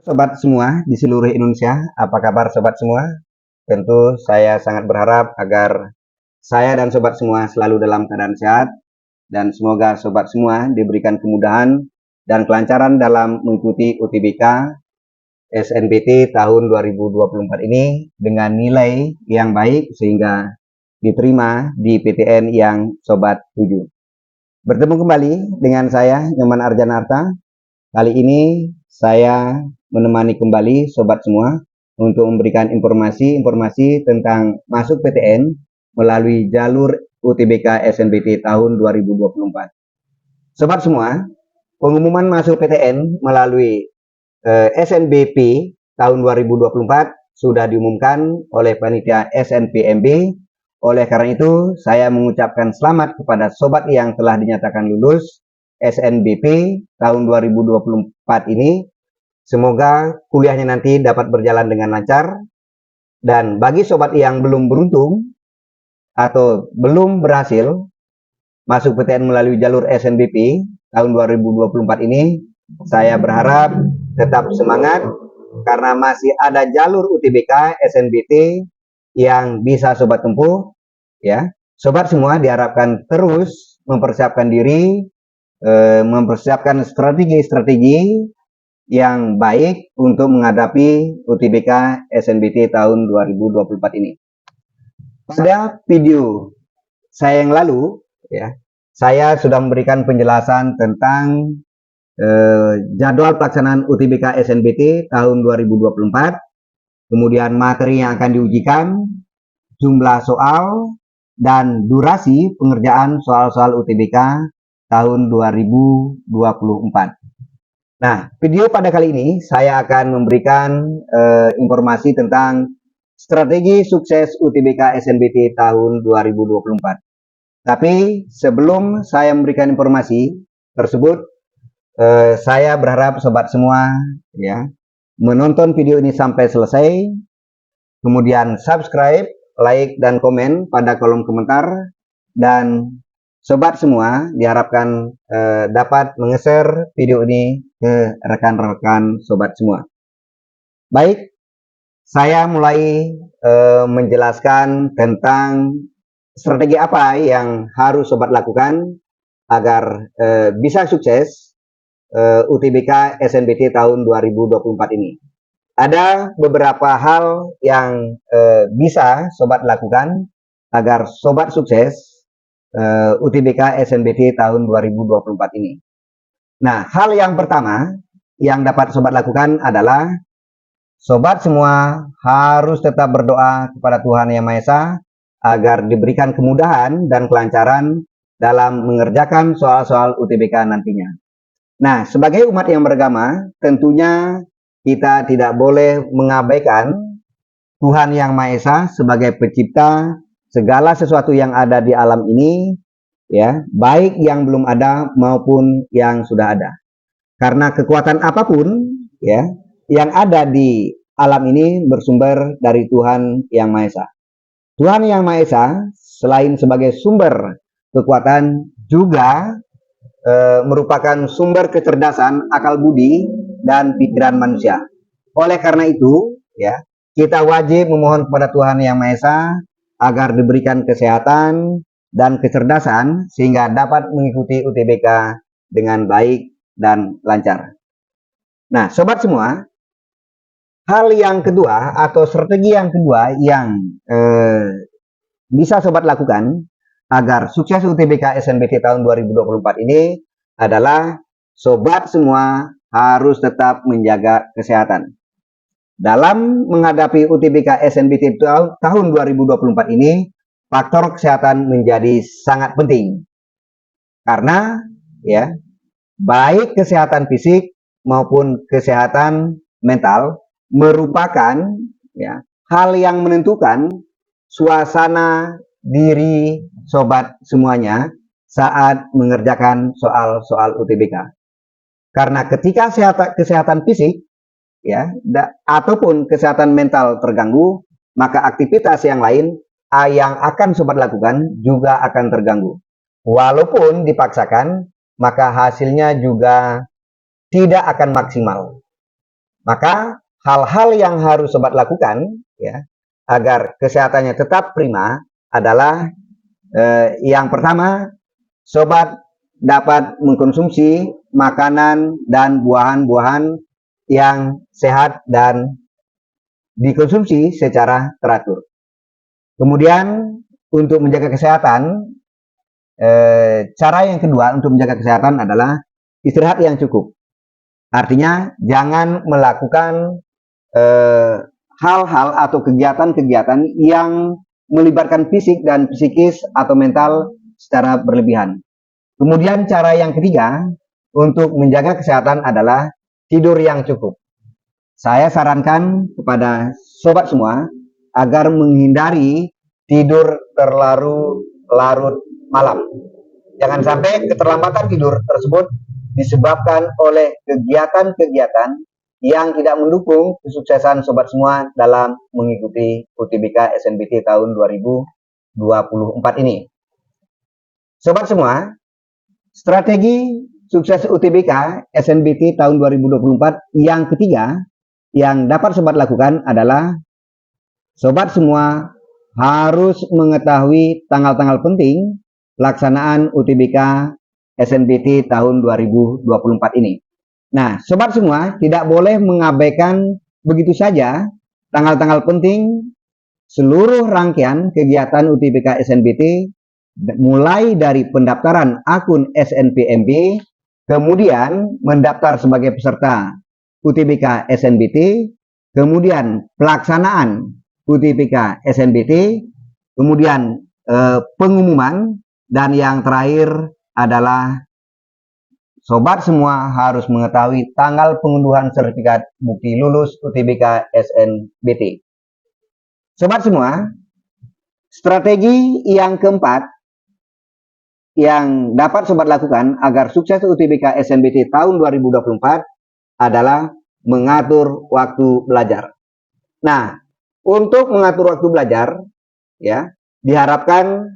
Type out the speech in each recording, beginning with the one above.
Sobat semua di seluruh Indonesia, apa kabar sobat semua? Tentu saya sangat berharap agar saya dan sobat semua selalu dalam keadaan sehat dan semoga sobat semua diberikan kemudahan dan kelancaran dalam mengikuti UTBK SNBT tahun 2024 ini dengan nilai yang baik sehingga diterima di PTN yang sobat tuju. Bertemu kembali dengan saya Nyoman Arjanarta. Kali ini saya menemani kembali sobat semua untuk memberikan informasi tentang masuk PTN melalui jalur UTBK SNBT tahun 2024. Sobat semua, pengumuman masuk PTN melalui SNBP tahun 2024 sudah diumumkan oleh panitia SNPMB. Oleh karena itu, saya mengucapkan selamat kepada sobat yang telah dinyatakan lulus SNBP tahun 2024 ini. Semoga kuliahnya nanti dapat berjalan dengan lancar. Dan bagi sobat yang belum beruntung atau belum berhasil masuk PTN melalui jalur SNBP tahun 2024 ini, saya berharap tetap semangat karena masih ada jalur UTBK SNBT yang bisa sobat tempuh, ya. Sobat semua diharapkan terus mempersiapkan diri, mempersiapkan strategi-strategi yang baik untuk menghadapi UTBK SNBT tahun 2024 ini. Pada video saya yang lalu, ya, saya sudah memberikan penjelasan tentang jadwal pelaksanaan UTBK SNBT tahun 2024, kemudian materi yang akan diujikan, jumlah soal, dan durasi pengerjaan soal-soal UTBK tahun 2024. Nah, video pada kali ini saya akan memberikan informasi tentang strategi sukses UTBK SNBT tahun 2024. Tapi sebelum saya memberikan informasi tersebut, saya berharap sobat semua ya menonton video ini sampai selesai, kemudian subscribe, like, dan komen pada kolom komentar, dan sobat semua diharapkan dapat menge-share video ini ke rekan-rekan sobat semua. Baik, saya mulai menjelaskan tentang strategi apa yang harus sobat lakukan agar bisa sukses UTBK SNBT tahun 2024 ini. Ada beberapa hal yang bisa sobat lakukan agar sobat sukses UTBK SNBT tahun 2024 ini. Nah, hal yang pertama yang dapat sobat lakukan adalah sobat semua harus tetap berdoa kepada Tuhan Yang Maha Esa agar diberikan kemudahan dan kelancaran dalam mengerjakan soal-soal UTBK nantinya. Nah, sebagai umat yang beragama, tentunya kita tidak boleh mengabaikan Tuhan Yang Maha Esa sebagai pencipta segala sesuatu yang ada di alam ini, ya, baik yang belum ada maupun yang sudah ada. Karena kekuatan apapun, ya, yang ada di alam ini bersumber dari Tuhan Yang Maha Esa. Tuhan Yang Maha Esa selain sebagai sumber kekuatan juga merupakan sumber kecerdasan, akal budi, dan pikiran manusia. Oleh karena itu, ya, kita wajib memohon kepada Tuhan Yang Maha Esa agar diberikan kesehatan dan kecerdasan sehingga dapat mengikuti UTBK dengan baik dan lancar. Nah, sobat semua, hal yang kedua atau strategi yang kedua yang bisa sobat lakukan agar sukses UTBK SNBT tahun 2024 ini adalah sobat semua harus tetap menjaga kesehatan. Dalam menghadapi UTBK SNBT tahun 2024 ini, faktor kesehatan menjadi sangat penting. Karena ya, baik kesehatan fisik maupun kesehatan mental merupakan ya hal yang menentukan suasana diri sobat semuanya saat mengerjakan soal-soal UTBK. Karena ketika kesehatan fisik ya ataupun kesehatan mental terganggu, maka aktivitas yang lain yang akan sobat lakukan juga akan terganggu. Walaupun dipaksakan, maka hasilnya juga tidak akan maksimal. Maka hal-hal yang harus sobat lakukan ya agar kesehatannya tetap prima adalah yang pertama, sobat dapat mengkonsumsi makanan dan buah-buahan yang sehat dan dikonsumsi secara teratur. Kemudian untuk menjaga kesehatan, cara yang kedua untuk menjaga kesehatan adalah istirahat yang cukup. Artinya jangan melakukan hal-hal atau kegiatan-kegiatan yang melibatkan fisik dan psikis atau mental secara berlebihan. Kemudian cara yang ketiga untuk menjaga kesehatan adalah tidur yang cukup. Saya sarankan kepada sobat semua agar menghindari tidur terlalu larut malam. Jangan sampai keterlambatan tidur tersebut disebabkan oleh kegiatan-kegiatan yang tidak mendukung kesuksesan sobat semua dalam mengikuti UTBK SNBT tahun 2024 ini. Sobat semua, strategi sukses UTBK SNBT tahun 2024 yang ketiga yang dapat sobat lakukan adalah sobat semua harus mengetahui tanggal-tanggal penting pelaksanaan UTBK SNBT tahun 2024 ini. Nah, sobat semua tidak boleh mengabaikan begitu saja tanggal-tanggal penting seluruh rangkaian kegiatan UTBK SNBT mulai dari pendaftaran akun SNPMB, kemudian mendaftar sebagai peserta UTBK SNBT, kemudian pelaksanaan UTBK SNBT, kemudian pengumuman, dan yang terakhir adalah sobat semua harus mengetahui tanggal pengunduhan sertifikat bukti lulus UTBK SNBT. Sobat semua, strategi yang keempat yang dapat sobat lakukan agar sukses UTBK SNBT tahun 2024 adalah mengatur waktu belajar. Nah, untuk mengatur waktu belajar, ya, diharapkan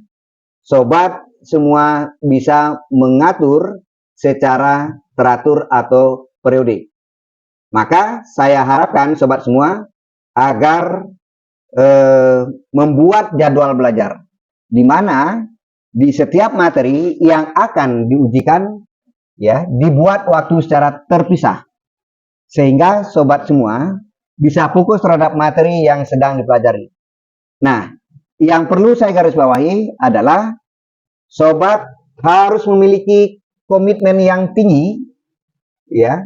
sobat semua bisa mengatur secara teratur atau periodik. Maka saya harapkan sobat semua agar membuat jadwal belajar, di mana di setiap materi yang akan diujikan ya dibuat waktu secara terpisah, sehingga sobat semua bisa fokus terhadap materi yang sedang dipelajari. Nah, yang perlu saya garis bawahi adalah sobat harus memiliki komitmen yang tinggi ya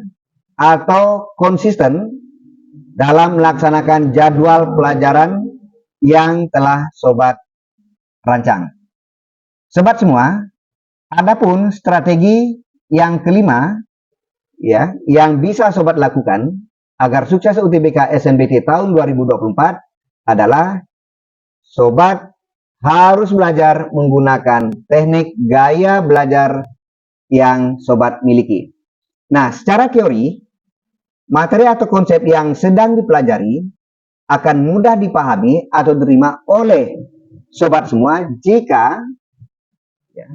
atau konsisten dalam melaksanakan jadwal pelajaran yang telah sobat rancang. Sobat semua, adapun strategi yang kelima ya yang bisa sobat lakukan agar sukses UTBK SNBT tahun 2024 adalah sobat harus belajar menggunakan teknik gaya belajar yang sobat miliki. Nah, secara teori, materi atau konsep yang sedang dipelajari akan mudah dipahami atau diterima oleh sobat semua jika ya,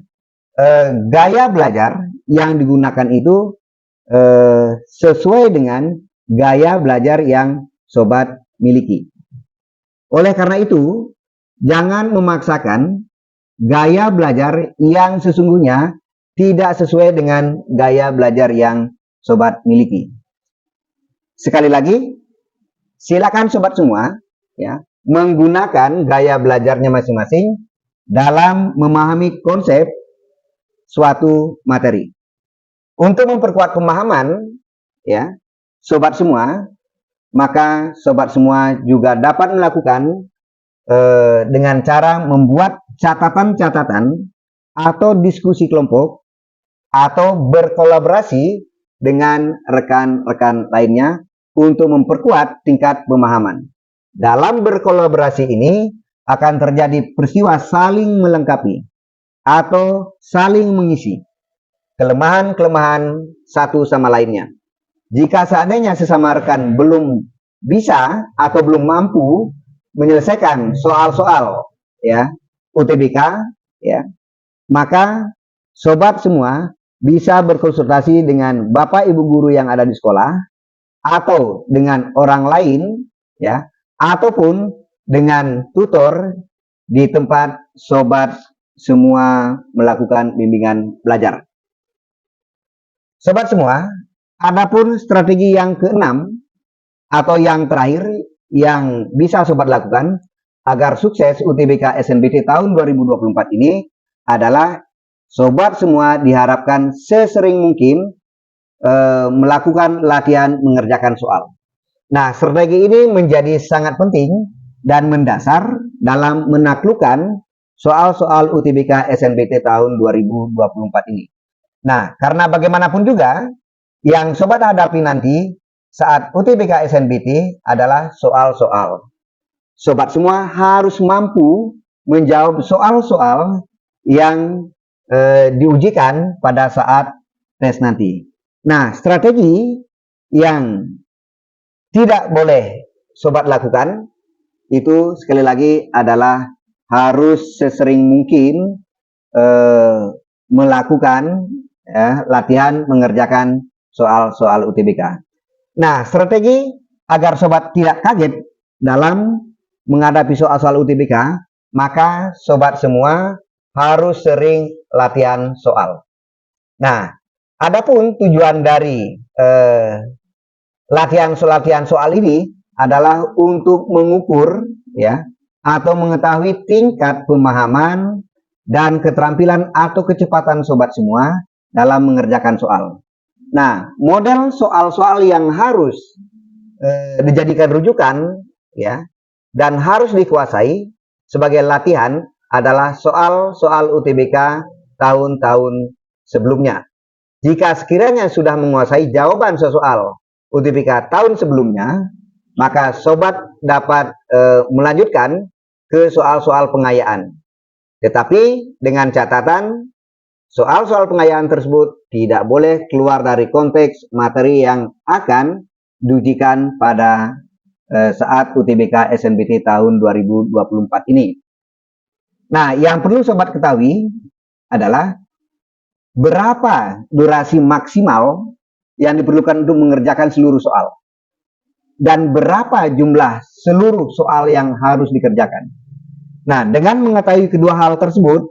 gaya belajar yang digunakan itu sesuai dengan gaya belajar yang sobat miliki. Oleh karena itu, jangan memaksakan gaya belajar yang sesungguhnya tidak sesuai dengan gaya belajar yang sobat miliki. Sekali lagi, silakan sobat semua ya menggunakan gaya belajarnya masing-masing dalam memahami konsep suatu materi. Untuk memperkuat pemahaman ya sobat semua, maka sobat semua juga dapat melakukan dengan cara membuat catatan-catatan atau diskusi kelompok atau berkolaborasi dengan rekan-rekan lainnya untuk memperkuat tingkat pemahaman. Dalam berkolaborasi ini akan terjadi peristiwa saling melengkapi atau saling mengisi kelemahan-kelemahan satu sama lainnya. Jika seandainya sesama rekan belum bisa atau belum mampu menyelesaikan soal-soal ya UTBK ya, maka sobat semua bisa berkonsultasi dengan Bapak Ibu guru yang ada di sekolah atau dengan orang lain, ya, ataupun dengan tutor di tempat sobat semua melakukan bimbingan belajar. Sobat semua, adapun strategi yang keenam atau yang terakhir yang bisa sobat lakukan agar sukses UTBK SNBT tahun 2024 ini adalah sobat semua diharapkan sesering mungkin melakukan latihan mengerjakan soal. Nah, strategi ini menjadi sangat penting dan mendasar dalam menaklukkan soal-soal UTBK SNBT tahun 2024 ini. Nah, karena bagaimanapun juga yang sobat hadapi nanti saat UTBK SNBT adalah soal-soal. Sobat semua harus mampu menjawab soal-soal yang diujikan pada saat tes nanti. Nah, strategi yang tidak boleh sobat lakukan itu sekali lagi adalah harus sesering mungkin melakukan latihan mengerjakan soal-soal UTBK. Nah, strategi agar sobat tidak kaget dalam menghadapi soal-soal UTBK, maka sobat semua harus sering latihan soal. Nah, adapun tujuan dari latihan soal ini adalah untuk mengukur ya atau mengetahui tingkat pemahaman dan keterampilan atau kecepatan sobat semua dalam mengerjakan soal. Nah, model soal-soal yang harus dijadikan rujukan ya dan harus dikuasai sebagai latihan adalah soal-soal UTBK tahun-tahun sebelumnya. Jika sekiranya sudah menguasai jawaban soal UTBK tahun sebelumnya, maka sobat dapat melanjutkan ke soal-soal pengayaan. Tetapi dengan catatan soal-soal pengayaan tersebut tidak boleh keluar dari konteks materi yang akan diujikan pada saat UTBK SNBT tahun 2024 ini. Nah, yang perlu sobat ketahui adalah berapa durasi maksimal yang diperlukan untuk mengerjakan seluruh soal dan berapa jumlah seluruh soal yang harus dikerjakan. Nah, dengan mengetahui kedua hal tersebut,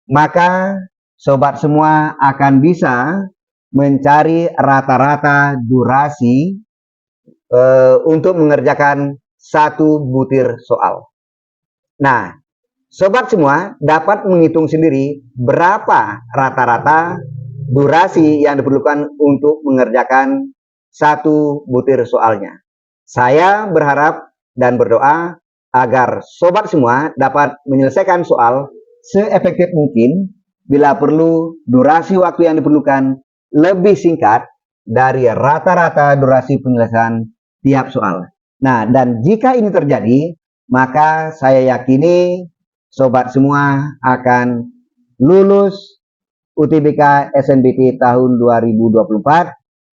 maka sobat semua akan bisa mencari rata-rata durasi untuk mengerjakan satu butir soal. Nah, sobat semua dapat menghitung sendiri berapa rata-rata durasi yang diperlukan untuk mengerjakan satu butir soalnya. Saya berharap dan berdoa agar sobat semua dapat menyelesaikan soal seefektif mungkin. Bila perlu, durasi waktu yang diperlukan lebih singkat dari rata-rata durasi penyelesaian tiap soal. Nah, dan jika ini terjadi, maka saya yakini sobat semua akan lulus UTBK SNBT tahun 2024.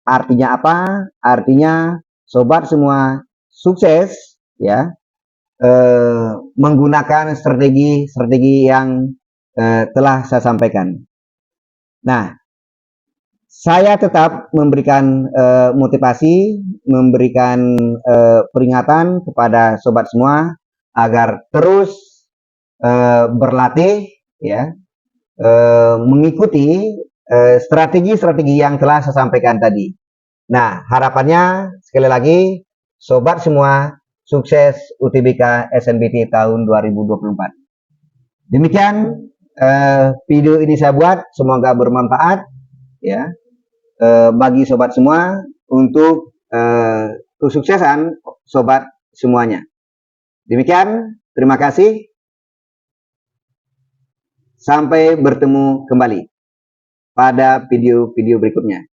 Artinya apa? Artinya sobat semua sukses ya menggunakan strategi yang telah saya sampaikan. Nah, saya tetap memberikan motivasi, memberikan peringatan kepada sobat semua agar terus berlatih, ya, mengikuti strategi-strategi yang telah saya sampaikan tadi. Nah, harapannya sekali lagi, sobat semua sukses UTBK SNBT tahun 2024. Demikian video ini saya buat, semoga bermanfaat ya bagi sobat semua untuk kesuksesan sobat semuanya. Demikian, terima kasih. Sampai bertemu kembali pada video-video berikutnya.